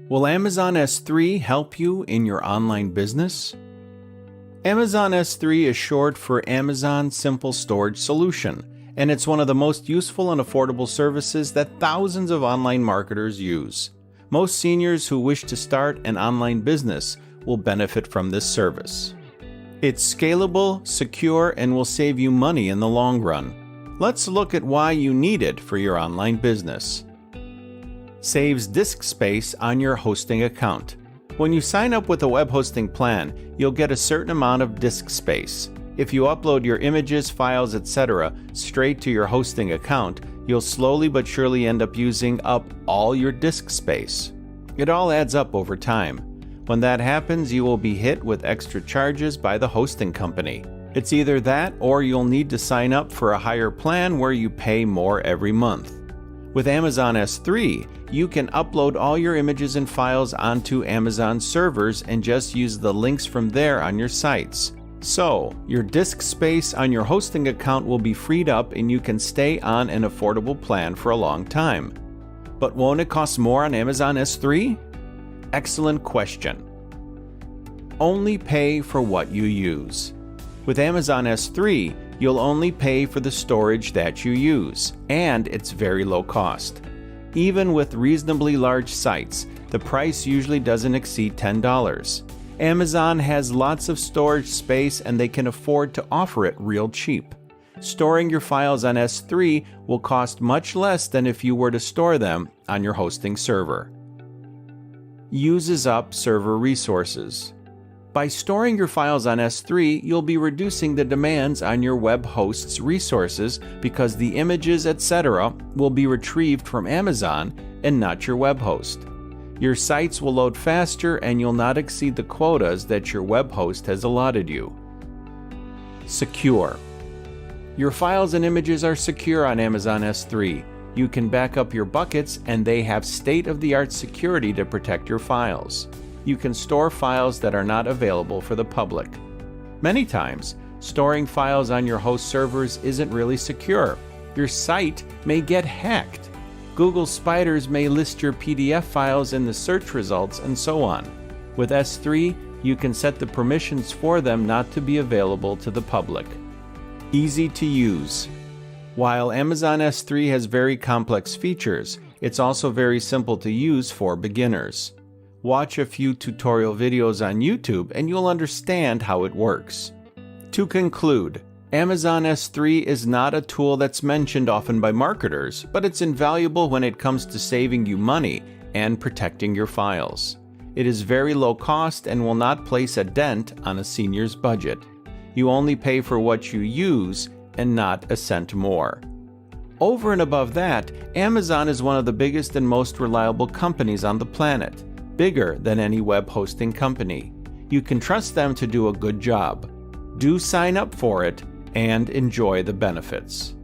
Will Amazon S3 help you in your online business? Amazon S3 is short for Amazon Simple Storage Solution, and it's one of the most useful and affordable services that thousands of online marketers use. Most seniors who wish to start an online business will benefit from this service. It's scalable, secure, and will save you money in the long run. Let's look at why you need it for your online business. Saves disk space on your hosting account. When you sign up with a web hosting plan, you'll get a certain amount of disk space. If you upload your images, files, etc. straight to your hosting account, you'll slowly but surely end up using up all your disk space. It all adds up over time. When that happens, you will be hit with extra charges by the hosting company. It's either that or you'll need to sign up for a higher plan where you pay more every month. With Amazon S3, you can upload all your images and files onto Amazon servers and just use the links from there on your sites. So, your disk space on your hosting account will be freed up and you can stay on an affordable plan for a long time. But won't it cost more on Amazon S3? Excellent question. Only pay for what you use. With Amazon S3, you'll only pay for the storage that you use, and it's very low cost. Even with reasonably large sites, the price usually doesn't exceed $10. Amazon has lots of storage space and they can afford to offer it real cheap. Storing your files on S3 will cost much less than if you were to store them on your hosting server. Uses up server resources. By storing your files on S3, you'll be reducing the demands on your web host's resources because the images, etc. will be retrieved from Amazon and not your web host. Your sites will load faster and you'll not exceed the quotas that your web host has allotted you. Secure. Your files and images are secure on Amazon S3. You can back up your buckets and they have state-of-the-art security to protect your files. You can store files that are not available for the public. Many times, storing files on your host servers isn't really secure. Your site may get hacked. Google spiders may list your PDF files in the search results and so on. With S3, you can set the permissions for them not to be available to the public. Easy to use. While Amazon S3 has very complex features, it's also very simple to use for beginners. Watch a few tutorial videos on YouTube and you'll understand how it works. To conclude, Amazon S3 is not a tool that's mentioned often by marketers, but it's invaluable when it comes to saving you money and protecting your files. It is very low cost and will not place a dent on a senior's budget. You only pay for what you use and not a cent more. Over and above that, Amazon is one of the biggest and most reliable companies on the planet, bigger than any web hosting company. You can trust them to do a good job. Do sign up for it and enjoy the benefits.